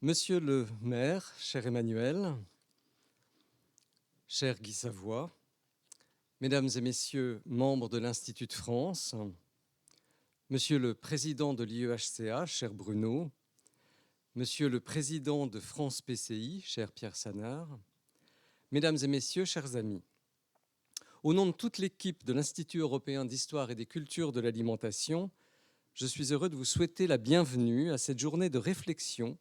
Monsieur le maire, cher Emmanuel, cher Guy Savoie, mesdames et messieurs membres de l'Institut de France, monsieur le président de l'IEHCA, cher Bruno, monsieur le président de France PCI, cher Pierre Sanard, mesdames et messieurs, chers amis, au nom de toute l'équipe de l'Institut européen d'histoire et des cultures de l'alimentation, je suis heureux de vous souhaiter la bienvenue à cette journée de réflexion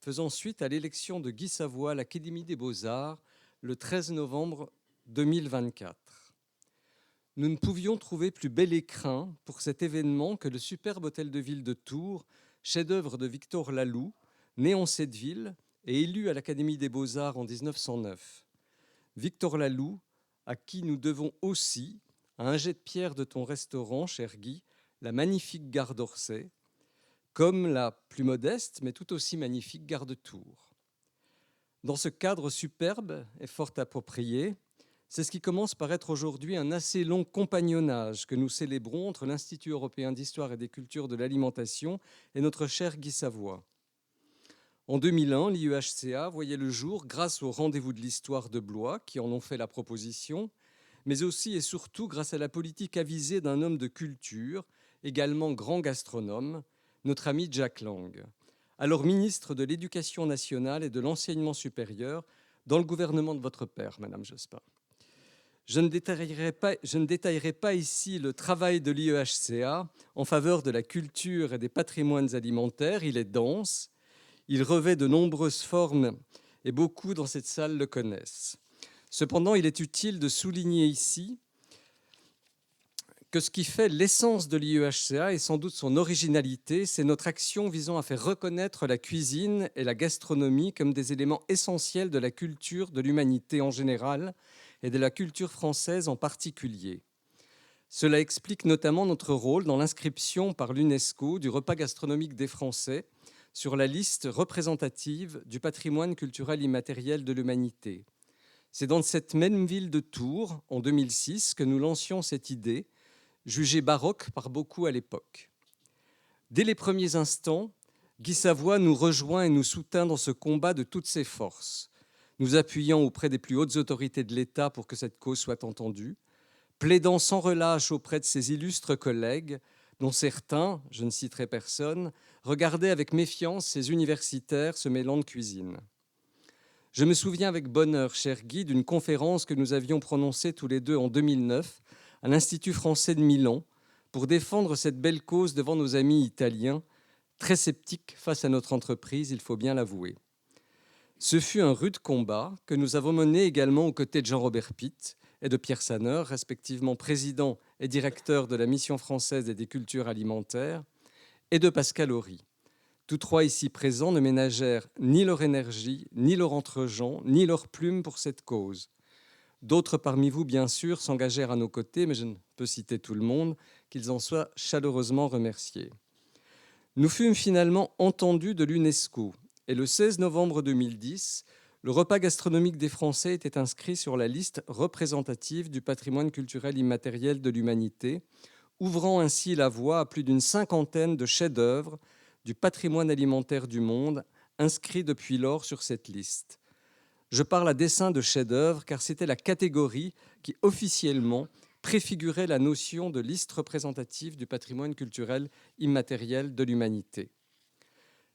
faisant suite à l'élection de Guy Savoie à l'Académie des Beaux-Arts le 13 novembre 2024. Nous ne pouvions trouver plus bel écrin pour cet événement que le superbe hôtel de ville de Tours, chef-d'œuvre de Victor Laloux, né en cette ville et élu à l'Académie des Beaux-Arts en 1909. Victor Laloux, à qui nous devons aussi, à un jet de pierre de ton restaurant, cher Guy, la magnifique gare d'Orsay, comme la plus modeste, mais tout aussi magnifique gare de Tours. Dans ce cadre superbe et fort approprié, c'est ce qui commence par être aujourd'hui un assez long compagnonnage que nous célébrons entre l'Institut européen d'histoire et des cultures de l'alimentation et notre cher Guy Savoie. En 2001, l'IEHCA voyait le jour grâce au rendez-vous de l'histoire de Blois, qui en ont fait la proposition, mais aussi et surtout grâce à la politique avisée d'un homme de culture, également grand gastronome, notre ami Jack Lang, alors ministre de l'Éducation nationale et de l'Enseignement supérieur dans le gouvernement de votre père, Madame Jospin. Je ne détaillerai pas ici le travail de l'IEHCA en faveur de la culture et des patrimoines alimentaires. Il est dense, il revêt de nombreuses formes et beaucoup dans cette salle le connaissent. Cependant, il est utile de souligner ici que ce qui fait l'essence de l'IEHCA et sans doute son originalité, c'est notre action visant à faire reconnaître la cuisine et la gastronomie comme des éléments essentiels de la culture de l'humanité en général et de la culture française en particulier. Cela explique notamment notre rôle dans l'inscription par l'UNESCO du repas gastronomique des Français sur la liste représentative du patrimoine culturel immatériel de l'humanité. C'est dans cette même ville de Tours, en 2006, que nous lancions cette idée, jugée baroque par beaucoup à l'époque. Dès les premiers instants, Guy Savoie nous rejoint et nous soutint dans ce combat de toutes ses forces, nous appuyant auprès des plus hautes autorités de l'État pour que cette cause soit entendue, plaidant sans relâche auprès de ses illustres collègues, dont certains, je ne citerai personne, regardaient avec méfiance ces universitaires se mêlant de cuisine. Je me souviens avec bonheur, cher Guy, d'une conférence que nous avions prononcée tous les deux en 2009 à l'Institut français de Milan pour défendre cette belle cause devant nos amis italiens, très sceptiques face à notre entreprise, il faut bien l'avouer. Ce fut un rude combat que nous avons mené également aux côtés de Jean-Robert Pitt et de Pierre Saneur, respectivement président et directeur de la Mission française et des cultures alimentaires, et de Pascal Horry. Tous trois ici présents ne ménagèrent ni leur énergie, ni leur entre-gens, ni leur plume pour cette cause. D'autres parmi vous, bien sûr, s'engagèrent à nos côtés, mais je ne peux citer tout le monde, qu'ils en soient chaleureusement remerciés. Nous fûmes finalement entendus de l'UNESCO, et le 16 novembre 2010, le repas gastronomique des Français était inscrit sur la liste représentative du patrimoine culturel immatériel de l'humanité, ouvrant ainsi la voie à plus d'une cinquantaine de chefs-d'œuvre du patrimoine alimentaire du monde inscrits depuis lors sur cette liste. Je parle à dessein de chef-d'œuvre car c'était la catégorie qui officiellement préfigurait la notion de liste représentative du patrimoine culturel immatériel de l'humanité.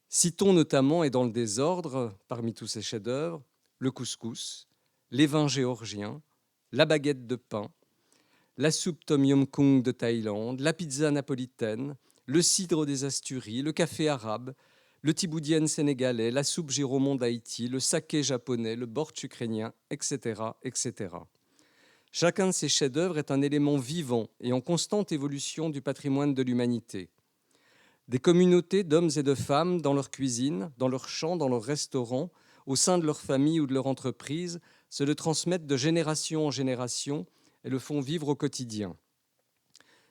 Citons notamment, et dans le désordre, parmi tous ces chefs-d'œuvre, le couscous, les vins géorgiens, la baguette de pain, la soupe tom yum kung de Thaïlande, la pizza napolitaine, le cidre des Asturies, le café arabe, le tiboudienne sénégalais, la soupe giromon d'Haïti, le saké japonais, le bortsch ukrainien, etc., etc. Chacun de ces chefs-d'œuvre est un élément vivant et en constante évolution du patrimoine de l'humanité. Des communautés d'hommes et de femmes dans leur cuisine, dans leurs champs, dans leurs restaurants, au sein de leur famille ou de leur entreprise, se le transmettent de génération en génération et le font vivre au quotidien.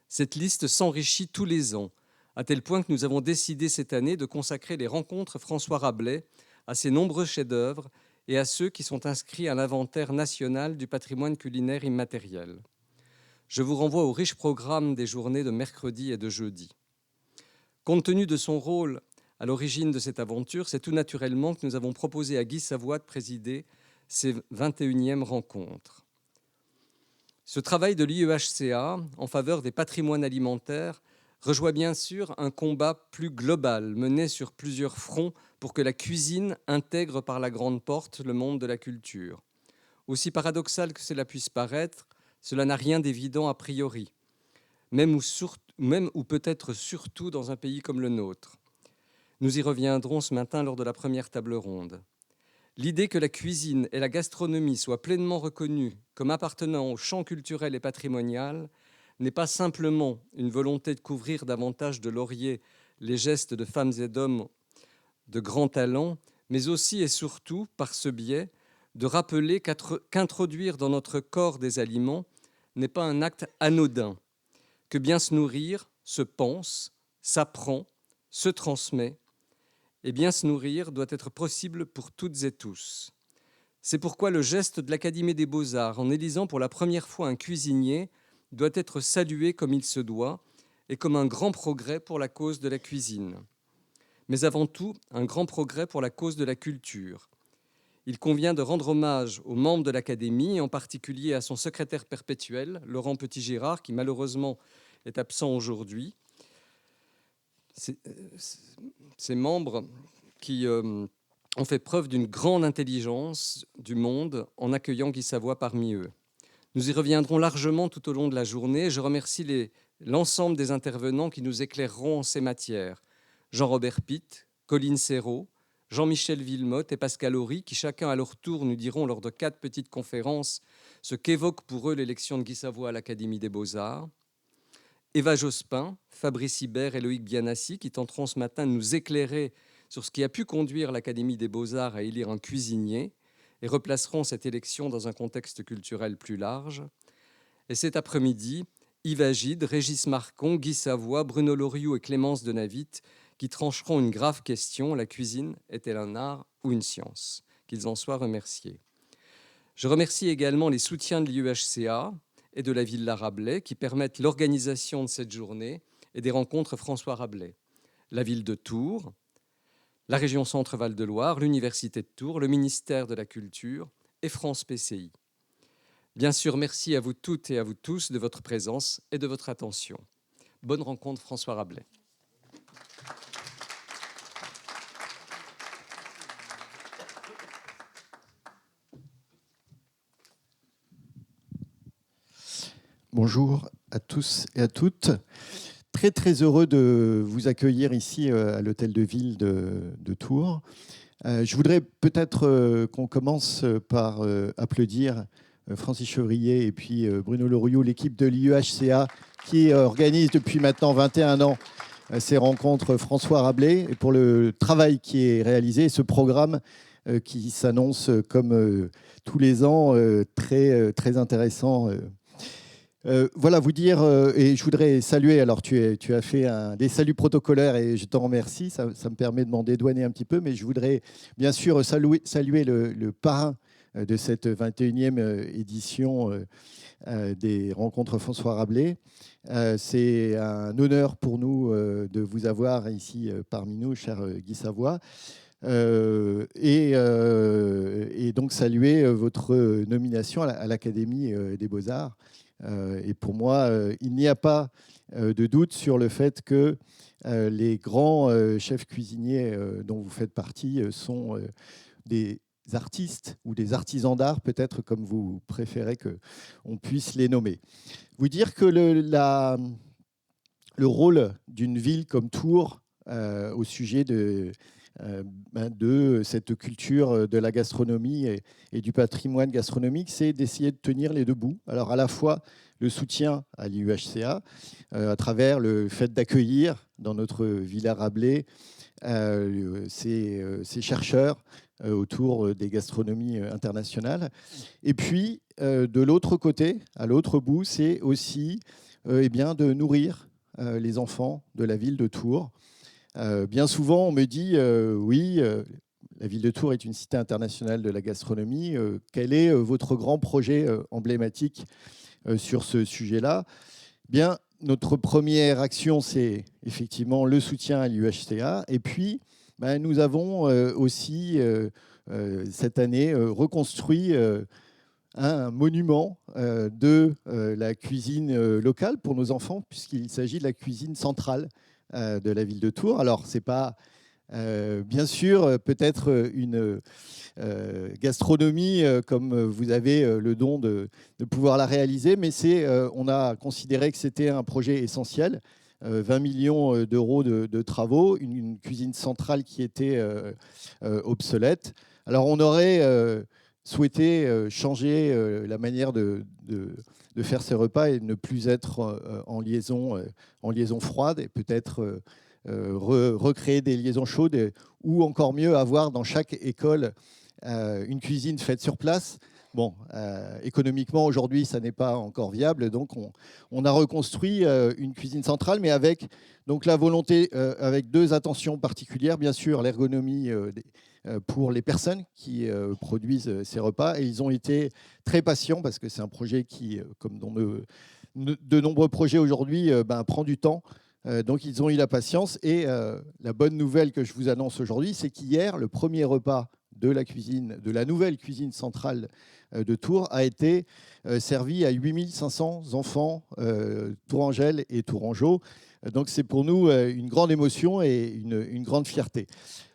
Cette liste s'enrichit tous les ans, à tel point que nous avons décidé cette année de consacrer les rencontres François Rabelais à ses nombreux chefs-d'œuvre et à ceux qui sont inscrits à l'inventaire national du patrimoine culinaire immatériel. Je vous renvoie au riche programme des journées de mercredi et de jeudi. Compte tenu de son rôle à l'origine de cette aventure, c'est tout naturellement que nous avons proposé à Guy Savoie de présider ces 21e rencontres. Ce travail de l'IEHCA en faveur des patrimoines alimentaires rejoint bien sûr un combat plus global mené sur plusieurs fronts pour que la cuisine intègre par la grande porte le monde de la culture. Aussi paradoxal que cela puisse paraître, cela n'a rien d'évident a priori, même ou peut-être surtout dans un pays comme le nôtre. Nous y reviendrons ce matin lors de la première table ronde. L'idée que la cuisine et la gastronomie soient pleinement reconnues comme appartenant au champ culturel et patrimonial n'est pas simplement une volonté de couvrir davantage de lauriers les gestes de femmes et d'hommes de grand talent, mais aussi et surtout, par ce biais, de rappeler qu'introduire dans notre corps des aliments n'est pas un acte anodin, que bien se nourrir se pense, s'apprend, se transmet, et bien se nourrir doit être possible pour toutes et tous. C'est pourquoi le geste de l'Académie des Beaux-Arts, en élisant pour la première fois un cuisinier, doit être salué comme il se doit et comme un grand progrès pour la cause de la cuisine. Mais avant tout, un grand progrès pour la cause de la culture. Il convient de rendre hommage aux membres de l'Académie, et en particulier à son secrétaire perpétuel, Laurent Petit-Girard, qui malheureusement est absent aujourd'hui. Ces membres qui ont fait preuve d'une grande intelligence du monde en accueillant Guy Savoie parmi eux. Nous y reviendrons largement tout au long de la journée. Je remercie l'ensemble des intervenants qui nous éclaireront en ces matières. Jean-Robert Pitt, Colline Serrault, Jean-Michel Villemotte et Pascal Horry, qui chacun à leur tour nous diront lors de 4 petites conférences ce qu'évoque pour eux l'élection de Guy Savoie à l'Académie des Beaux-Arts. Eva Jospin, Fabrice Hibert et Loïc Bianassi, qui tenteront ce matin de nous éclairer sur ce qui a pu conduire l'Académie des Beaux-Arts à élire un cuisinier et replaceront cette élection dans un contexte culturel plus large. Et cet après-midi, Yves Agide, Régis Marcon, Guy Savoie, Bruno Loriot et Clémence Denavitte qui trancheront une grave question, la cuisine est-elle un art ou une science? Qu'ils en soient remerciés. Je remercie également les soutiens de l'IEHCA et de la Villa Rabelais qui permettent l'organisation de cette journée et des rencontres François Rabelais. La ville de Tours, la région Centre-Val de Loire, l'Université de Tours, le ministère de la Culture et France PCI. Bien sûr, merci à vous toutes et à vous tous de votre présence et de votre attention. Bonne rencontre, François Rabelais. Bonjour à tous et à toutes. Très, très heureux de vous accueillir ici à l'Hôtel de Ville de Tours. Je voudrais peut-être qu'on commence par applaudir Francis Chevrier et puis Bruno Loriot, l'équipe de l'IEHCA qui organise depuis maintenant 21 ans ces rencontres François Rabelais et pour le travail qui est réalisé, ce programme qui s'annonce comme tous les ans très, très intéressant. Voilà, vous dire, et je voudrais saluer, alors tu as fait des saluts protocolaires et je t'en remercie, ça me permet de m'en dédouaner un petit peu, mais je voudrais bien sûr saluer le parrain de cette 21e édition des rencontres François Rabelais. C'est un honneur pour nous de vous avoir ici parmi nous, cher Guy Savoie. Et donc saluer votre nomination à l'Académie des Beaux-Arts. Et pour moi, il n'y a pas de doute sur le fait que les grands chefs cuisiniers dont vous faites partie sont des artistes ou des artisans d'art, peut-être comme vous préférez qu'on puisse les nommer. Vous dire que le rôle d'une ville comme Tours au sujet de cette culture de la gastronomie et du patrimoine gastronomique, c'est d'essayer de tenir les deux bouts. Alors à la fois le soutien à l'IEHCA à travers le fait d'accueillir dans notre Villa Rabelais ces chercheurs autour des gastronomies internationales. Et puis de l'autre côté, à l'autre bout, c'est aussi de nourrir les enfants de la ville de Tours. Bien souvent, on me dit oui, la ville de Tours est une cité internationale de la gastronomie. Quel est votre grand projet emblématique sur ce sujet-là? Bien, notre première action, c'est effectivement le soutien à l'IEHCA. Et puis, nous avons aussi, cette année, reconstruit un monument de la cuisine locale pour nos enfants, puisqu'il s'agit de la cuisine centrale de la ville de Tours. Alors, ce n'est pas, bien sûr, peut-être une gastronomie comme vous avez le don de pouvoir la réaliser, mais on a considéré que c'était un projet essentiel. 20 millions d'euros de travaux, une cuisine centrale qui était obsolète. Alors on aurait souhaité changer la manière de faire ces repas et ne plus être en liaison froide et peut-être recréer des liaisons chaudes ou encore mieux avoir dans chaque école une cuisine faite sur place. Bon, économiquement, aujourd'hui, ça n'est pas encore viable. Donc, on a reconstruit une cuisine centrale, mais avec donc, la volonté, avec deux attentions particulières. Bien sûr, l'ergonomie pour les personnes qui produisent ces repas. Et ils ont été très patients parce que c'est un projet qui, comme dans de nombreux projets aujourd'hui, prend du temps. Donc, ils ont eu la patience. Et la bonne nouvelle que je vous annonce aujourd'hui, c'est qu'hier, le premier repas de la nouvelle cuisine centrale de Tours a été servi à 8500 enfants tourangelles et tourangeaux. Donc c'est pour nous une grande émotion et une grande fierté.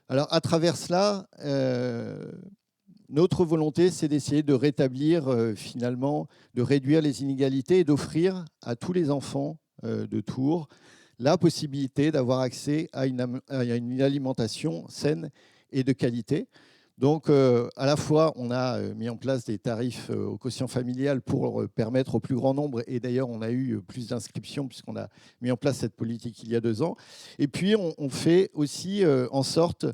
Alors à travers cela, notre volonté, c'est d'essayer de rétablir finalement, de réduire les inégalités et d'offrir à tous les enfants de Tours la possibilité d'avoir accès à une alimentation saine et de qualité. Donc, à la fois, on a mis en place des tarifs au quotient familial pour permettre au plus grand nombre, et d'ailleurs, on a eu plus d'inscriptions puisqu'on a mis en place cette politique il y a 2 ans. Et puis, on fait aussi en sorte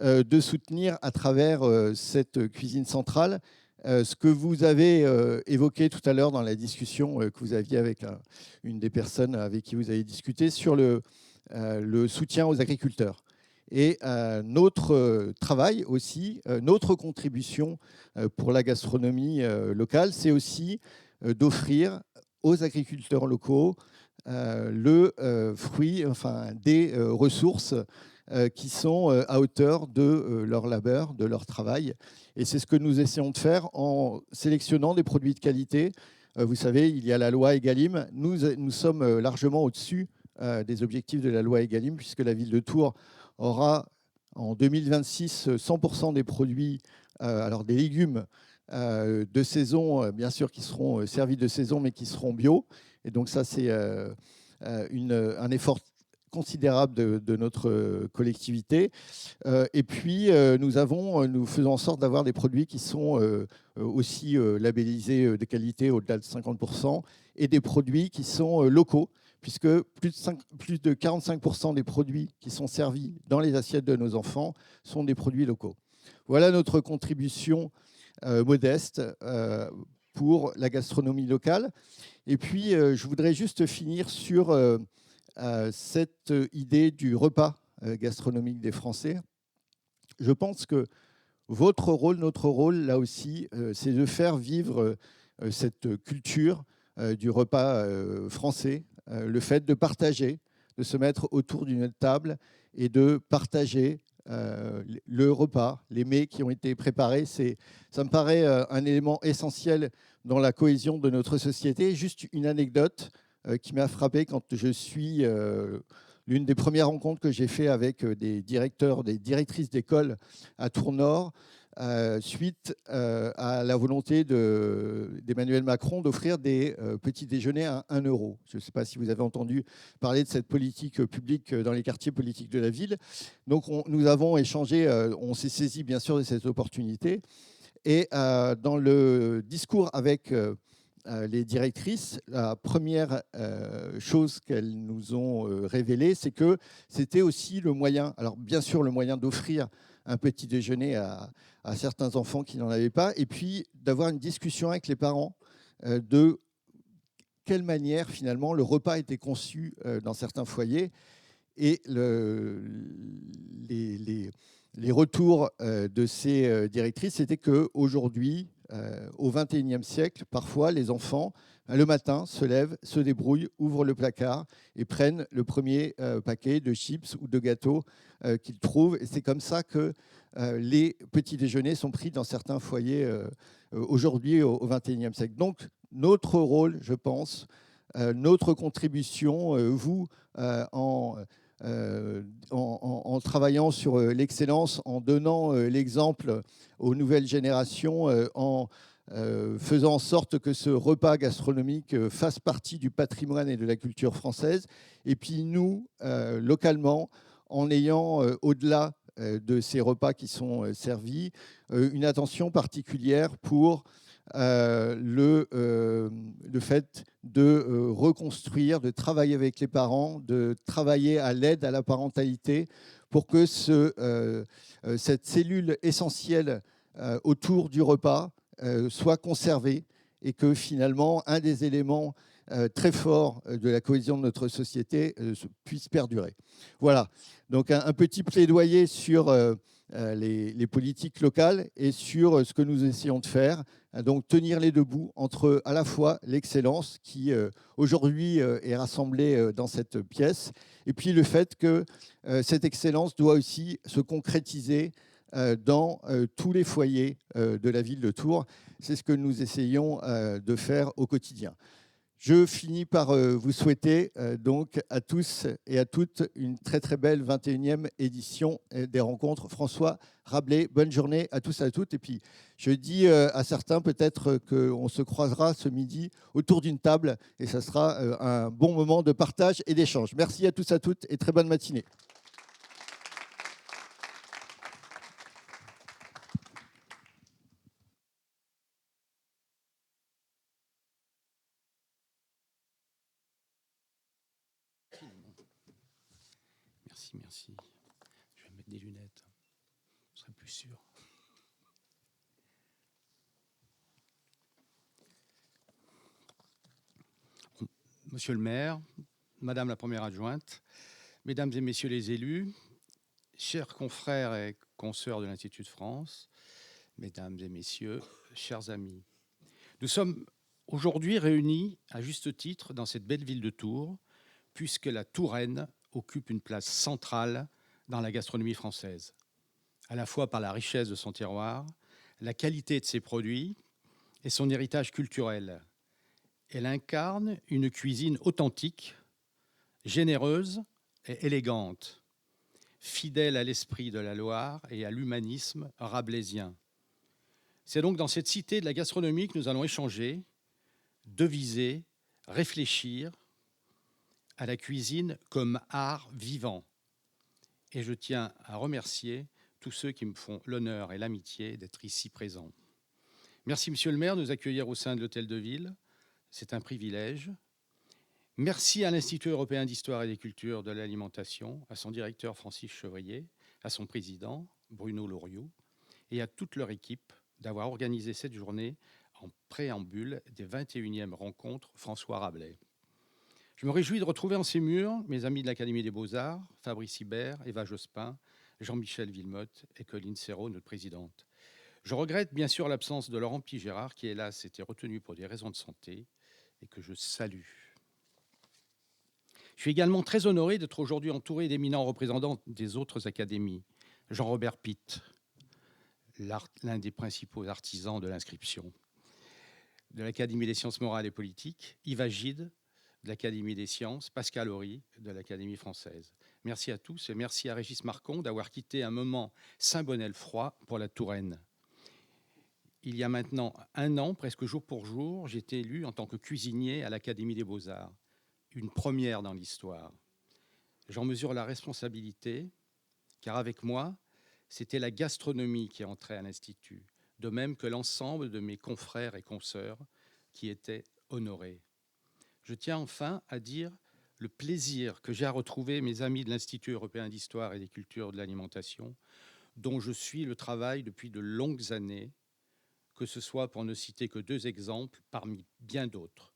de soutenir à travers cette cuisine centrale ce que vous avez évoqué tout à l'heure dans la discussion que vous aviez avec une des personnes avec qui vous avez discuté sur le soutien aux agriculteurs. Et notre travail aussi, notre contribution pour la gastronomie locale, c'est aussi d'offrir aux agriculteurs locaux le fruit, enfin des ressources qui sont à hauteur de leur labeur, de leur travail. Et c'est ce que nous essayons de faire en sélectionnant des produits de qualité. Vous savez, il y a la loi Egalim. Nous sommes largement au-dessus des objectifs de la loi Egalim, puisque la ville de Tours aura en 2026 100% des produits, alors des légumes de saison, bien sûr, qui seront servis de saison, mais qui seront bio. Et donc ça, c'est un effort considérable de notre collectivité. Et puis, nous faisons en sorte d'avoir des produits qui sont aussi labellisés de qualité au-delà de 50% et des produits qui sont locaux, puisque plus de 45% des produits qui sont servis dans les assiettes de nos enfants sont des produits locaux. Voilà notre contribution modeste pour la gastronomie locale. Et puis, je voudrais juste finir sur cette idée du repas gastronomique des Français. Je pense que votre rôle, notre rôle, là aussi, c'est de faire vivre cette culture du repas français, le fait de partager, de se mettre autour d'une table et de partager le repas, les mets qui ont été préparés. Ça me paraît un élément essentiel dans la cohésion de notre société. Juste une anecdote qui m'a frappé quand je suis l'une des premières rencontres que j'ai fait avec des directeurs, des directrices d'école à Tours-Nord, suite à la volonté d'Emmanuel Macron d'offrir des petits déjeuners à 1 euro. Je ne sais pas si vous avez entendu parler de cette politique publique dans les quartiers politiques de la ville. Donc nous avons échangé, on s'est saisi bien sûr de cette opportunité. Et dans le discours avec les directrices, la première chose qu'elles nous ont révélée, c'est que c'était aussi le moyen, alors bien sûr le moyen d'offrir un petit déjeuner à certains enfants qui n'en avaient pas, et puis d'avoir une discussion avec les parents de quelle manière finalement le repas était conçu dans certains foyers. Et les retours de ces directrices, c'était qu'aujourd'hui, au XXIe siècle, parfois les enfants le matin, se lèvent, se débrouillent, ouvrent le placard et prennent le premier paquet de chips ou de gâteaux qu'ils trouvent. Et c'est comme ça que les petits déjeuners sont pris dans certains foyers aujourd'hui au XXIe siècle. Donc, notre rôle, je pense, notre contribution, vous, en travaillant sur l'excellence, en donnant l'exemple aux nouvelles générations, en faisant en sorte que ce repas gastronomique fasse partie du patrimoine et de la culture française. Et puis nous, localement, en ayant, au-delà de ces repas qui sont servis, une attention particulière pour le fait de reconstruire, de travailler avec les parents, de travailler à l'aide à la parentalité pour que cette cellule essentielle autour du repas soit conservée et que finalement un des éléments très forts de la cohésion de notre société puisse perdurer. Voilà, donc un petit plaidoyer sur les politiques locales et sur ce que nous essayons de faire. Donc tenir les deux bouts entre à la fois l'excellence qui aujourd'hui est rassemblée dans cette pièce et puis le fait que cette excellence doit aussi se concrétiser dans tous les foyers de la ville de Tours. C'est ce que nous essayons de faire au quotidien. Je finis par vous souhaiter donc à tous et à toutes une très très belle 21e édition des rencontres François Rabelais. Bonne journée à tous et à toutes. Et puis je dis à certains peut-être qu'on se croisera ce midi autour d'une table et ça sera un bon moment de partage et d'échange. Merci à tous et à toutes et très bonne matinée. Merci. Je vais mettre des lunettes. Je serai plus sûr. Monsieur le maire, Madame la première adjointe, Mesdames et Messieurs les élus, chers confrères et consoeurs de l'Institut de France, Mesdames et Messieurs, chers amis, nous sommes aujourd'hui réunis à juste titre dans cette belle ville de Tours, puisque la Touraine occupe une place centrale dans la gastronomie française, à la fois par la richesse de son terroir, la qualité de ses produits et son héritage culturel. Elle incarne une cuisine authentique, généreuse et élégante, fidèle à l'esprit de la Loire et à l'humanisme rabelaisien. C'est donc dans cette cité de la gastronomie que nous allons échanger, deviser, réfléchir à la cuisine comme art vivant. Et je tiens à remercier tous ceux qui me font l'honneur et l'amitié d'être ici présents. Merci, monsieur le maire, de nous accueillir au sein de l'Hôtel de Ville. C'est un privilège. Merci à l'Institut européen d'histoire et des cultures de l'alimentation, à son directeur Francis Chevrier, à son président Bruno Loriot et à toute leur équipe d'avoir organisé cette journée en préambule des 21e rencontres François Rabelais. Je me réjouis de retrouver en ces murs mes amis de l'Académie des Beaux-Arts, Fabrice Hibert, Eva Jospin, Jean-Michel Villemotte et Colline Serrault, notre présidente. Je regrette bien sûr l'absence de Laurent Pigérard, qui hélas était retenu pour des raisons de santé et que je salue. Je suis également très honoré d'être aujourd'hui entouré d'éminents représentants des autres académies. Jean-Robert Pitt, l'un des principaux artisans de l'inscription, de l'Académie des sciences morales et politiques, Yves Agide, de l'Académie des sciences, Pascal Horry, de l'Académie française. Merci à tous et merci à Régis Marcon d'avoir quitté un moment Saint-Bonnet-le-Froid pour la Touraine. Il y a maintenant 1 an, presque jour pour jour, j'ai été élu en tant que cuisinier à l'Académie des Beaux-Arts. Une première dans l'histoire. J'en mesure la responsabilité, car avec moi, c'était la gastronomie qui entrait à l'Institut, de même que l'ensemble de mes confrères et consoeurs qui étaient honorés. Je tiens enfin à dire le plaisir que j'ai à retrouver mes amis de l'Institut européen d'histoire et des cultures de l'alimentation, dont je suis le travail depuis de longues années, que ce soit pour ne citer que 2 exemples parmi bien d'autres,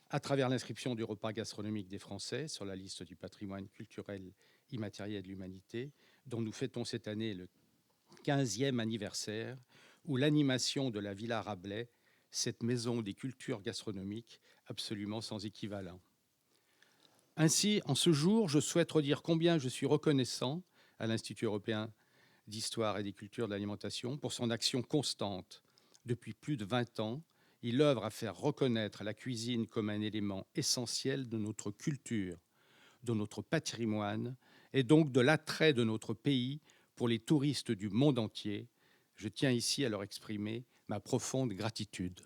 à travers l'inscription du repas gastronomique des Français sur la liste du patrimoine culturel immatériel de l'humanité, dont nous fêtons cette année le 15e anniversaire, ou l'animation de la Villa Rabelais, cette maison des cultures gastronomiques absolument sans équivalent. Ainsi, en ce jour, je souhaite redire combien je suis reconnaissant à l'Institut européen d'histoire et des cultures de l'alimentation pour son action constante. Depuis plus de 20 ans, il œuvre à faire reconnaître la cuisine comme un élément essentiel de notre culture, de notre patrimoine et donc de l'attrait de notre pays pour les touristes du monde entier. Je tiens ici à leur exprimer ma profonde gratitude.